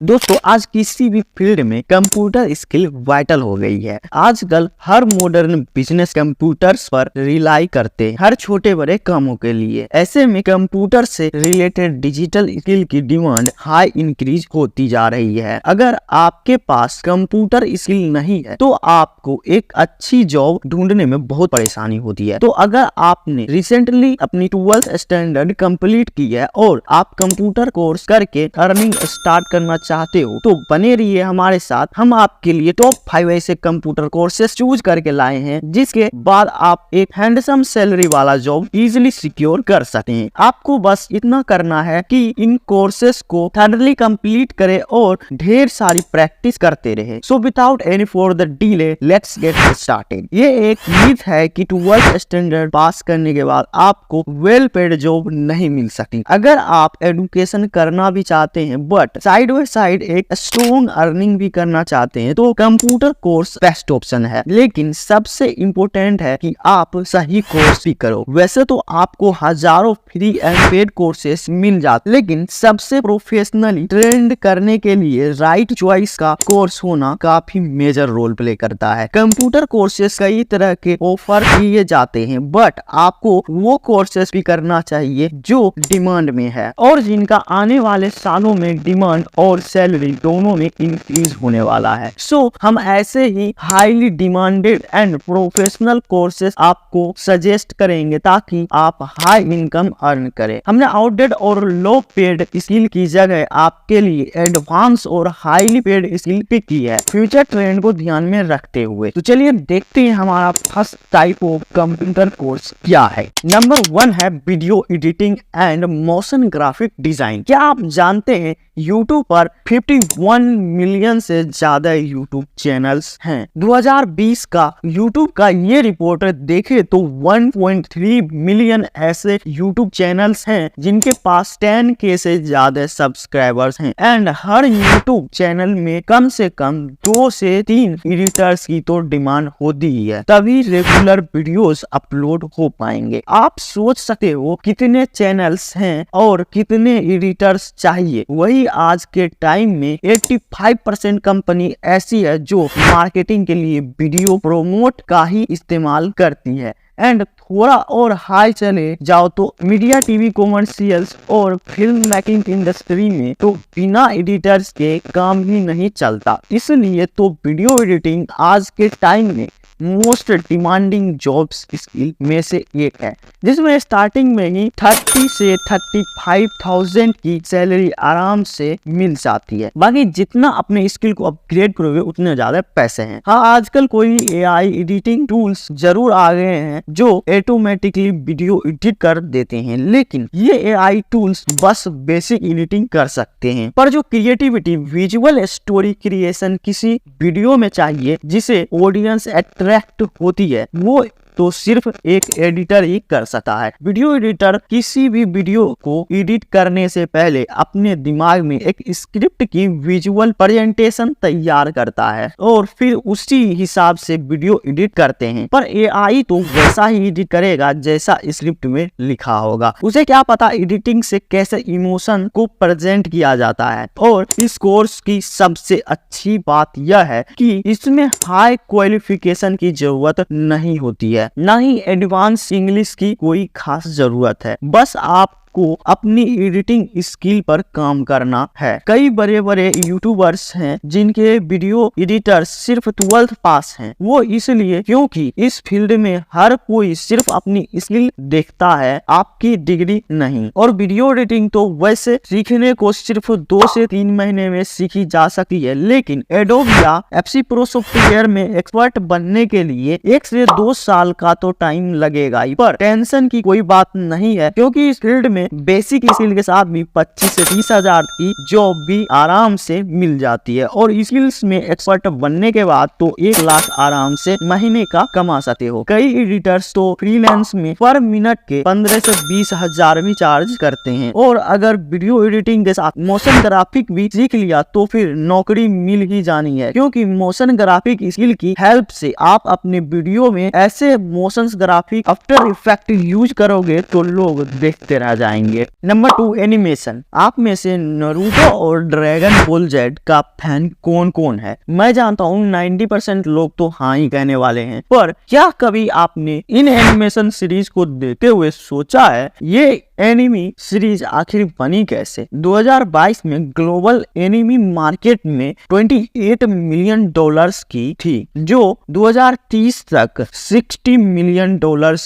दोस्तों आज किसी भी फील्ड में कंप्यूटर स्किल वाइटल हो गई है। आजकल हर मॉडर्न बिजनेस कंप्यूटर्स पर रिलाई करते हैं हर छोटे बड़े कामों के लिए। ऐसे में कंप्यूटर से रिलेटेड डिजिटल स्किल की डिमांड हाई इंक्रीज होती जा रही है। अगर आपके पास कंप्यूटर स्किल नहीं है तो आपको एक अच्छी जॉब ढूंढने में बहुत परेशानी होती है। तो अगर आपने रिसेंटली अपनी 12th स्टैंडर्ड कंप्लीट की है और आप कंप्यूटर कोर्स करके अर्निंग स्टार्ट करना चाहते हो तो बने रहिए हमारे साथ। हम आपके लिए टॉप 5 ऐसे कंप्यूटर कोर्सेस चूज करके लाए हैं जिसके बाद आप एक हैंडसम सैलरी वाला जॉब इजीली सिक्योर कर सकते हैं। आपको बस इतना करना है कि इन कोर्सेस को थर्डली कंप्लीट करें और ढेर सारी प्रैक्टिस करते रहे। So without any for the delay let's get started. ये एक मिथ है कि 12th स्टैंडर्ड पास करने के बाद आपको वेल पेड जॉब नहीं मिल सकती। अगर आप एजुकेशन करना भी चाहते हैं बट साइड बाय साइड एक स्ट्रॉन्ग अर्निंग भी करना चाहते हैं तो कंप्यूटर कोर्स बेस्ट ऑप्शन है। लेकिन सबसे इम्पोर्टेंट है कि आप सही कोर्स भी करो। वैसे तो आपको हजारों फ्री एंड पेड कोर्सेस मिल जाते, लेकिन सबसे प्रोफेशनली ट्रेंड करने के लिए राइट चॉइस का कोर्स होना काफी मेजर रोल प्ले करता है। कंप्यूटर कोर्सेस कई तरह के ऑफर किए जाते हैं बट आपको वो कोर्सेस भी करना चाहिए जो डिमांड में है और जिनका आने वाले सालों में डिमांड और सैलरी दोनों में इंक्रीज होने वाला है। सो हम ऐसे ही highly demanded and professional courses आपको सजेस्ट करेंगे ताकि आप हाई इनकम अर्न करें। हमने आउटडेटेड और लो पेड स्किल की जगह आपके लिए एडवांस और हाईली पेड स्किल पिक की है फ्यूचर ट्रेंड को ध्यान में रखते हुए। तो चलिए देखते हैं हमारा first type of computer course क्या है। नंबर 1 है video editing and motion graphic design. क्या आप जानते हैं YouTube पर 51 मिलियन से ज्यादा YouTube चैनल्स हैं। 2020 का YouTube का ये रिपोर्ट देखे तो 1.3 मिलियन ऐसे YouTube चैनल्स हैं जिनके पास 10K से ज्यादा सब्सक्राइबर्स हैं एंड हर YouTube चैनल में कम से कम 2 से 3 एडिटर्स की तो डिमांड होती ही है, तभी रेगुलर वीडियोस अपलोड हो पाएंगे। आप सोच सकते हो कितने चैनल्स हैं और कितने एडिटर्स चाहिए। वही आज के टाइम में 85% कंपनी ऐसी है जो मार्केटिंग के लिए वीडियो प्रोमोट का ही इस्तेमाल करती है। एंड थोड़ा और हाई चले जाओ तो मीडिया, टीवी, कॉमर्शियल्स और फिल्म मेकिंग इंडस्ट्री में तो बिना एडिटर्स के काम ही नहीं चलता। इसलिए तो वीडियो एडिटिंग आज के टाइम में मोस्ट डिमांडिंग जॉब्स स्किल में से एक है, जिसमें स्टार्टिंग में ही 30 से 35,000 की सैलरी आराम से मिल जाती है। बाकी जितना अपने स्किल को अपग्रेड करोगे उतने ज्यादा पैसे हैं। हाँ, आजकल कोई AI एडिटिंग टूल्स जरूर आ गए हैं जो ऑटोमेटिकली वीडियो एडिट कर देते हैं, लेकिन ये AI टूल्स बस बेसिक एडिटिंग कर सकते हैं। पर जो क्रिएटिविटी, विजुअल स्टोरी क्रिएशन किसी वीडियो में चाहिए जिसे ऑडियंस अट्रैक्ट होती है, वो तो सिर्फ एक एडिटर ही कर सकता है। वीडियो एडिटर किसी भी वीडियो को एडिट करने से पहले अपने दिमाग में एक स्क्रिप्ट की विजुअल प्रेजेंटेशन तैयार करता है और फिर उसी हिसाब से वीडियो एडिट करते हैं। पर AI तो वैसा ही एडिट करेगा जैसा स्क्रिप्ट में लिखा होगा। उसे क्या पता एडिटिंग से कैसे इमोशन को प्रेजेंट किया जाता है। और इस कोर्स की सबसे अच्छी बात यह है कि इसमें हाई क्वालिफिकेशन की जरूरत नहीं होती है, ना ही एडवांस इंग्लिश की कोई खास जरूरत है। बस आप को अपनी एडिटिंग स्किल पर काम करना है। कई बड़े बड़े यूट्यूबर्स हैं जिनके वीडियो एडिटर्स सिर्फ 12th पास हैं। वो इसलिए क्योंकि इस फील्ड में हर कोई सिर्फ अपनी स्किल देखता है, आपकी डिग्री नहीं। और वीडियो एडिटिंग तो वैसे सीखने को सिर्फ 2 से 3 महीने में सीखी जा सकती है, लेकिन एडोबी या FC Pro सॉफ्टवेयर में एक्सपर्ट बनने के लिए 1 से 2 साल का तो टाइम लगेगा ही। पर टेंशन की कोई बात नहीं है क्योंकि इस फील्ड में बेसिक स्किल के साथ भी 25 से 30 हजार की जॉब भी आराम से मिल जाती है। और स्किल्स में एक्सपर्ट बनने के बाद तो 1 लाख आराम से महीने का कमा सकते हो। कई एडिटर्स तो फ्रीलांस में पर मिनट के 15 से 20 हजार भी चार्ज करते हैं। और अगर वीडियो एडिटिंग के साथ मोशन ग्राफिक भी सीख लिया तो फिर नौकरी मिल ही जानी है, क्योंकि मोशन ग्राफिक स्किल की हेल्प से आप अपने वीडियो में ऐसे motion graphic after effect use करोगे तो लोग देखते रह जाएंगे। जाएंगे। Number 2 animation. आप में से नारुतो और ड्रैगन बॉल जेड का फैन कौन कौन है? मैं जानता हूँ 90% लोग तो हाँ ही कहने वाले हैं, पर क्या कभी आपने इन एनिमेशन सीरीज को देखते हुए सोचा है ये एनिमी सीरीज आखिर बनी कैसे? 2022 में ग्लोबल एनिमी मार्केट में $28 मिलियन की थी, जो 2030 तक $60 मिलियन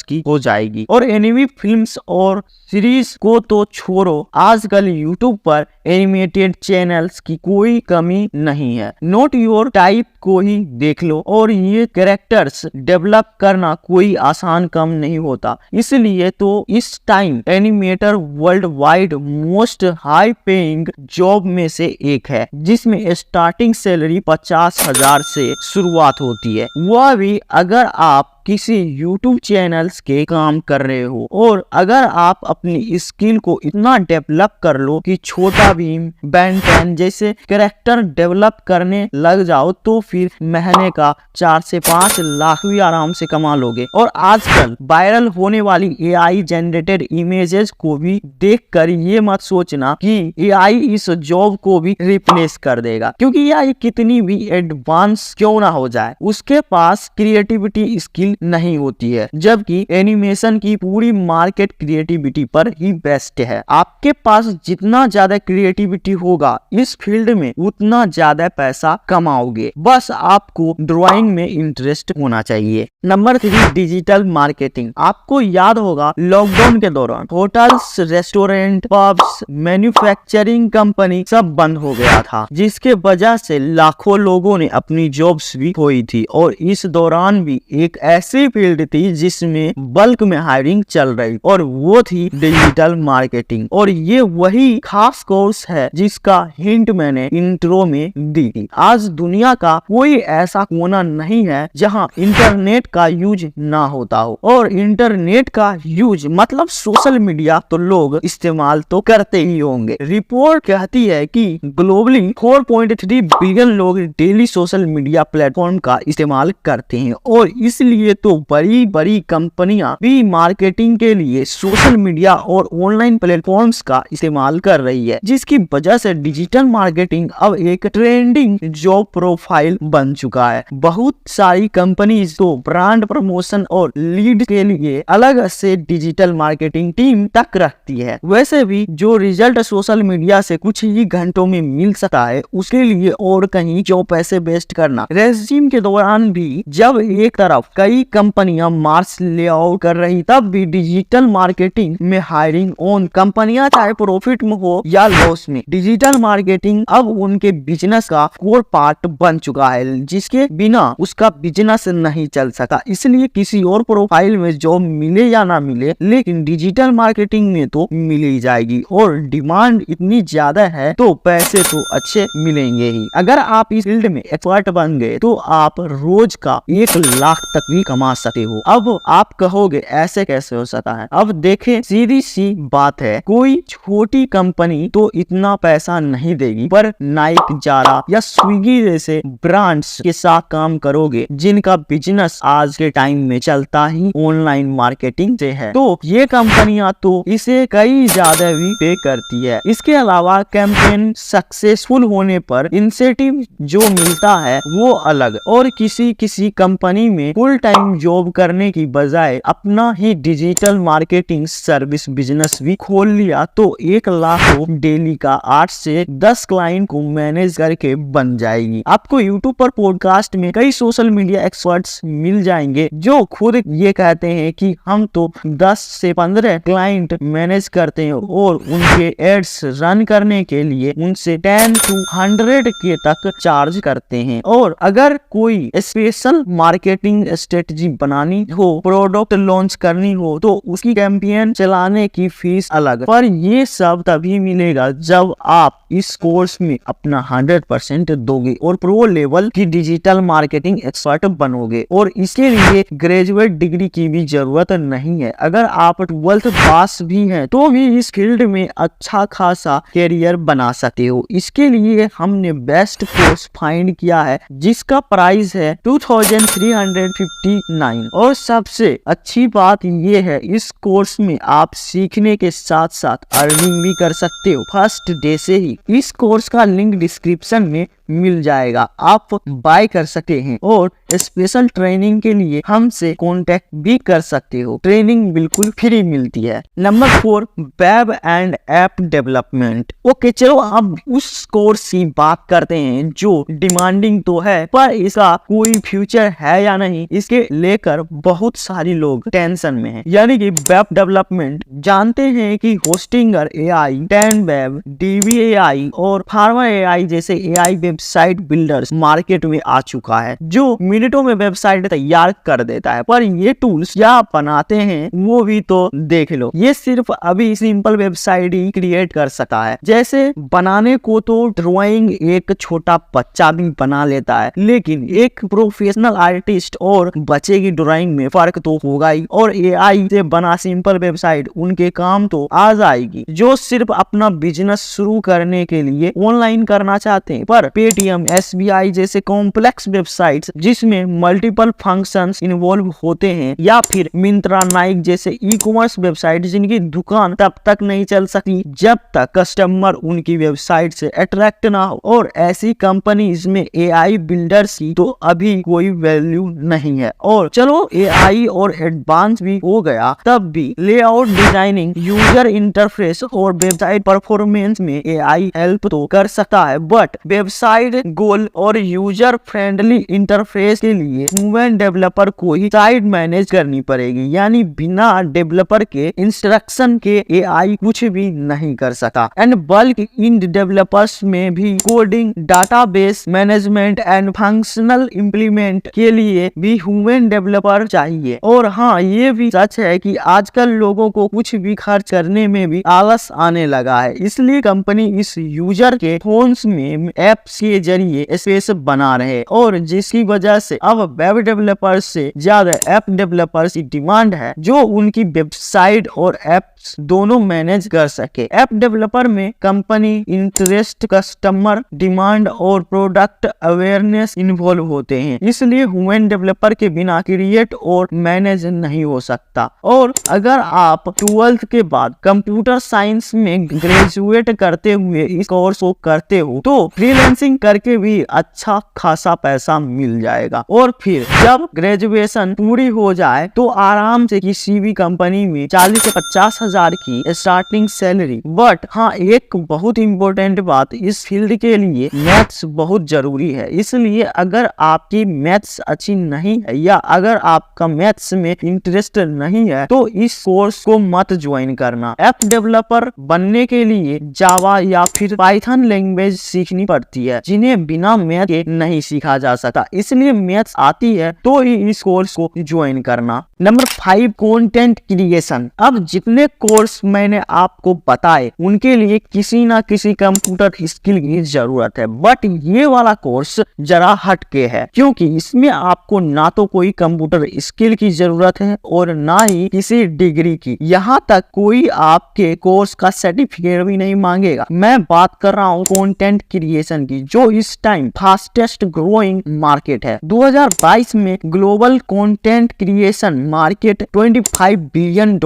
की हो जाएगी। और एनिमी फिल्म्स और सीरीज को तो छोड़ो, आजकल यूट्यूब पर एनिमेटेड चैनल्स की कोई कमी नहीं है। नॉट योर टाइप को ही देख लो, और ये कैरेक्टर्स डेवलप करना कोई आसान काम नहीं होता। इसलिए तो इस time animator world wide most high paying job में से एक है, जिसमें स्टार्टिंग सैलरी 50,000 से शुरुआत होती है, वह भी अगर आप किसी YouTube चैनल्स के काम कर रहे हो। और अगर आप अपनी स्किल को इतना डेवलप कर लो कि छोटा भीम, बेन 10 जैसे कैरेक्टर डेवलप करने लग जाओ, तो फिर महीने का 4 से 5 लाख भी आराम से कमा लोगे। और आजकल वायरल होने वाली AI जनरेटेड इमेजेस को भी देखकर ये मत सोचना कि AI इस जॉब को भी रिप्लेस कर देगा, क्योंकि AI कितनी भी एडवांस क्यों ना हो जाए, उसके पास क्रिएटिविटी स्किल नहीं होती है, जबकि एनिमेशन की पूरी मार्केट क्रिएटिविटी पर ही बेस्ट है। आपके पास जितना ज्यादा क्रिएटिविटी होगा इस फील्ड में, उतना ज्यादा पैसा कमाओगे। बस आपको ड्राइंग में इंटरेस्ट होना चाहिए। Number 3 digital marketing. आपको याद होगा लॉकडाउन के दौरान hotels, restaurant, pubs, manufacturing company सब बंद हो गया था, जिसके वजह से लाखों लोगों ने अपनी जॉब्स भी खोई थी। और इस दौरान भी एक ऐसी फील्ड थी जिसमें बल्क में हायरिंग चल रही, और वो थी डिजिटल मार्केटिंग। और ये वही खास कोर्स है जिसका हिंट मैंने इंट्रो में दी थी। आज दुनिया का कोई ऐसा कोना नहीं है जहां इंटरनेट का यूज ना होता हो, और इंटरनेट का यूज मतलब सोशल मीडिया तो लोग इस्तेमाल तो करते ही होंगे। रिपोर्ट कहती है कि ग्लोबली 4.3 बिलियन लोग डेली सोशल मीडिया प्लेटफॉर्म का इस्तेमाल करते हैं, और इसलिए तो बड़ी बड़ी कंपनियां भी मार्केटिंग के लिए सोशल मीडिया और ऑनलाइन प्लेटफॉर्म्स का इस्तेमाल कर रही है, जिसकी वजह से डिजिटल मार्केटिंग अब एक ट्रेंडिंग जॉब प्रोफाइल बन चुका है। बहुत सारी कंपनीज तो ब्रांड प्रमोशन और लीड के लिए अलग से डिजिटल मार्केटिंग टीम तक रखती है। वैसे भी जो रिजल्ट सोशल मीडिया से कुछ ही घंटों में मिल सकता है, उसके लिए और कहीं जो पैसे वेस्ट करना। रेज़्यूम के दौरान भी जब एक तरफ कई कंपनियां मार्च लेआउट कर रही, तब भी डिजिटल मार्केटिंग में हायरिंग ऑन। कंपनियां चाहे प्रॉफिट में हो या लॉस में, डिजिटल मार्केटिंग अब उनके बिजनेस का कोर पार्ट बन चुका है, जिसके बिना उसका बिजनेस नहीं चल सका। इसलिए किसी और प्रोफाइल में जॉब मिले या ना मिले, लेकिन डिजिटल मार्केटिंग में तो मिल ही जाएगी, और डिमांड इतनी ज्यादा है तो पैसे तो अच्छे मिलेंगे ही। अगर आप इस फील्ड में एक्सपर्ट बन गए तो आप रोज का 1 लाख तक भी कमा सकते हो। अब आप कहोगे ऐसे कैसे हो सकता है? अब देखें, सीधी सी बात है, कोई छोटी कंपनी तो इतना पैसा नहीं देगी, पर नाइक, जारा या स्विगी जैसे ब्रांड्स के साथ काम करोगे जिनका बिजनेस आज के टाइम में चलता ही ऑनलाइन मार्केटिंग से है, तो ये कंपनियां तो इसे कई ज्यादा भी पे करती है। इसके अलावा कैंपेन सक्सेसफुल होने पर इंसेंटिव जो मिलता है वो अलग। और किसी कंपनी में फुल टाइम जॉब करने की बजाय अपना ही डिजिटल मार्केटिंग सर्विस बिजनेस भी खोल लिया तो 1 लाख डेली का 8 से 10 क्लाइंट को मैनेज करके बन जाएगी। आपको यूट्यूब पर पॉडकास्ट में कई सोशल मीडिया एक्सपर्ट्स मिल जाएंगे जो खुद ये कहते हैं कि हम तो 10 से 15 क्लाइंट मैनेज करते हैं, और उनके एड्स रन करने के लिए उनसे 10 to 100 के तक चार्ज करते हैं। और अगर कोई स्पेशल मार्केटिंग स्ट्रेटजी बनानी हो, प्रोडक्ट लॉन्च करनी हो, तो उसकी कैंपेन चलाने की फीस अलग। पर ये सब तभी मिलेगा जब आप इस कोर्स में अपना 100% दोगे और प्रो लेवल की डिजिटल मार्केटिंग एक्सपर्ट बनोगे। और इसके लिए ग्रेजुएट डिग्री की भी जरूरत नहीं है। अगर आप 12th पास भी हैं तो भी इस फील्ड में अच्छा खासा कैरियर बना सकते हो। इसके लिए हमने बेस्ट कोर्स फाइंड किया है जिसका प्राइस है 2359। और सबसे अच्छी बात ये है इस कोर्स में आप सीखने के साथ साथ अर्निंग भी कर सकते हो फर्स्ट डे से ही। इस कोर्स का लिंक डिस्क्रिप्शन में मिल जाएगा, आप बाय कर सकते हैं और स्पेशल ट्रेनिंग के लिए हमसे कांटेक्ट भी कर सकते हो। ट्रेनिंग बिल्कुल फ्री मिलती है। Number 4, web and app development. Okay, चलो अब उस कोर्स की बात करते हैं जो डिमांडिंग तो है पर इसका कोई फ्यूचर है या नहीं इसके लेकर बहुत सारी लोग टेंशन में हैं। यानी कि वेब डेवलपमेंट जानते हैं कि होस्टिंगर AI, टेनवेब, DBAI और फार्मा AI जैसे AI वेबसाइट बिल्डर्स मार्केट में आ चुका है जो मिनटों में वेबसाइट तैयार कर देता है। पर ये टूल्स क्या बनाते हैं वो भी तो देख लो। ये सिर्फ अभी सिंपल वेबसाइट ही क्रिएट कर सकता है। जैसे बनाने को तो ड्राइंग एक छोटा बच्चा भी बना लेता है, लेकिन एक प्रोफेशनल आर्टिस्ट और बच्चे की ड्राइंग में फर्क तो होगा ही। और AI से बना सिंपल वेबसाइट उनके काम तो आ जाएगी जो सिर्फ अपना बिजनेस शुरू करने के लिए ऑनलाइन करना चाहते हैं। पर पेटीएम, SBI जैसे कॉम्प्लेक्स वेबसाइट्स जिसमें मल्टीपल फंक्शंस इन्वॉल्व होते हैं, या फिर मिंत्रा, नाइक जैसे ई-कॉमर्स वेबसाइट जिनकी दुकान तब तक नहीं चल सकती जब तक कस्टमर उनकी वेबसाइट से अट्रैक्ट ना हो। और ऐसी कंपनीज में AI बिल्डर्स की तो अभी कोई वैल्यू नहीं है। और चलो AI और एडवांस भी हो गया तब भी लेआउट डिजाइनिंग, यूजर इंटरफेस और वेबसाइट परफॉर्मेंस में AI हेल्प तो कर सकता है। बट वेबसाइट गोल और यूजर फ्रेंडली इंटरफेस के लिए ह्यूमन डेवलपर को ही साइट मैनेज करनी पड़ेगी। यानी बिना डेवलपर के इंस्ट्रक्शन के AI कुछ भी नहीं कर सकता। एंड बल्क इन डेवलपर्स में भी coding, database management and functional implement के लिए भी ह्यूमन डेवलपर चाहिए। और हाँ, ये भी सच है कि आजकल लोगों को कुछ भी खर्च करने में भी आलस आने लगा है, इसलिए कंपनी इस यूजर के फोन्स में एप्स के जरिए स्पेस बना रहे हैं। और जिसकी वजह से अब वेब डेवलपर्स से ज्यादा ऐप डेवलपर्स की डिमांड है जो उनकी वेबसाइट और एप्स दोनों मैनेज कर सके। ऐप डेवलपर में कंपनी इंटरेस्ट, कस्टमर डिमांड और प्रोडक्ट अवेयरनेस इन्वॉल्व होते हैं, इसलिए ह्यूमन डेवलपर के बिना क्रिएट और मैनेज नहीं हो सकता। और अगर आप 12th के बाद कंप्यूटर साइंस में ग्रेजुएट करते हुए इस कोर्स को करते हो तो फ्रीलांसिंग करके भी अच्छा खासा पैसा मिल जाएगा। और फिर जब ग्रेजुएशन पूरी हो जाए तो आराम से किसी भी कंपनी में 40 से 50 हजार की स्टार्टिंग सैलरी। बट हाँ, एक बहुत इंपॉर्टेंट बात, इस फील्ड के लिए मैथ्स बहुत जरूरी है, इसलिए अगर आपकी मैथ्स अच्छी नहीं है या अगर आपका मैथ्स में इंटरेस्ट नहीं है तो इस कोर्स को मत ज्वाइन करना। ऐप डेवलपर बनने के लिए जावा या फिर पाइथन लैंग्वेज सीखनी पड़ती है जिन्हें बिना मैथ के नहीं सीखा जा सकता, इसलिए मैथ्स आती है तो ही इस कोर्स को ज्वाइन करना। Number 5, content creation. अब जितने कोर्स मैंने आपको बताए उनके लिए किसी ना किसी कंप्यूटर स्किल की जरूरत है, बट ये वाला कोर्स जरा हटके है क्योंकि इसमें आपको ना तो कोई कंप्यूटर स्किल की जरूरत है और ना ही किसी डिग्री की। यहाँ तक कोई आपके कोर्स का सर्टिफिकेट भी नहीं मांगेगा। मैं बात कर रहा हूँ कंटेंट क्रिएशन की, जो इस टाइम फास्टेस्ट ग्रोइंग मार्केट है। 2022 में global content creation market $25 billion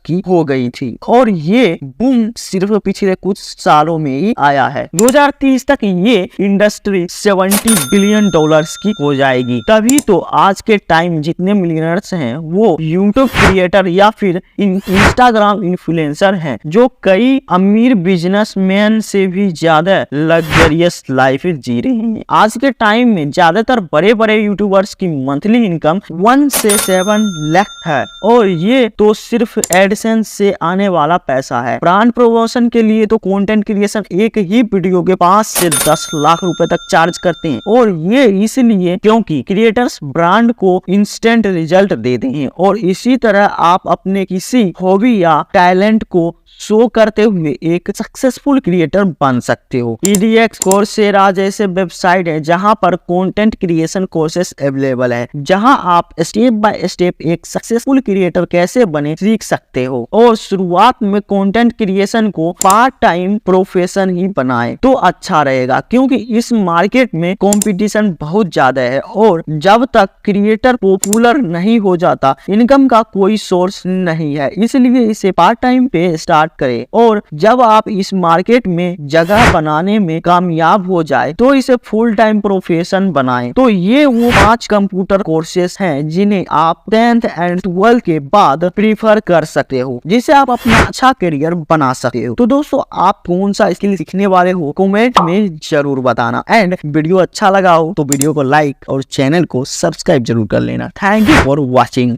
की हो गई थी और ये बूम सिर्फ पिछले कुछ सालों में ही आया है। 2030 तक ये इंडस्ट्री $70 बिलियन की हो जाएगी। तभी तो आज के टाइम जितने मिलियनर्स हैं वो यूट्यूब क्रिएटर या फिर इंस्टाग्राम इन्फ्लुएंसर हैं जो कई अमीर बिजनेसमैन से भी ज्यादा लग्जरियस लाइफ जी रहे हैं। आज के टाइम में ज्यादातर बड़े बड़े सारे यूट्यूबर्स की मंथली इनकम 1 से 7 लाख है और ये तो सिर्फ एडसेंस से आने वाला पैसा है। ब्रांड प्रमोशन के लिए तो कंटेंट क्रिएशन एक ही वीडियो के 5 से 10 लाख रुपए तक चार्ज करते हैं और ये इसलिए क्योंकि क्रिएटर्स ब्रांड को इंस्टेंट रिजल्ट देते हैं और इसी तरह आप अपने किसी हॉबी या टैलेंट को शो करते हुए एक सक्सेसफुल क्रिएटर बन सकते हो। EDX कोर्सेरा जैसे वेबसाइट है जहां पर कंटेंट क्रिएशन कोर्सेस अवेलेबल है, जहां आप स्टेप बाय स्टेप एक सक्सेसफुल क्रिएटर कैसे बने सीख सकते हो और शुरुआत में कंटेंट क्रिएशन को पार्ट टाइम प्रोफेशन ही बनाए तो अच्छा रहेगा, क्योंकि इस मार्केट में कंपटीशन बहुत ज्यादा है और जब तक क्रिएटर पॉपुलर नहीं हो जाता इनकम का कोई सोर्स नहीं है। इसलिए इसे पार्ट टाइम पे स्टार्ट करें और जब आप इस मार्केट में जगह बनाने में कामयाब हो जाए तो इसे फुल टाइम प्रोफेशन बनाएं। तो ये वो 5 कंप्यूटर कोर्सेस हैं जिन्हें आप 10th एंड 12th के बाद प्रीफर कर सकते हो, जिससे आप अपना अच्छा करियर बना सकते हो। तो दोस्तों आप कौन सा स्किल सीखने वाले हो कमेंट में जरूर बताना एंड वीडियो अच्छा लगा हो तो वीडियो को लाइक और चैनल को सब्सक्राइब जरूर कर लेना। Thank you for watching.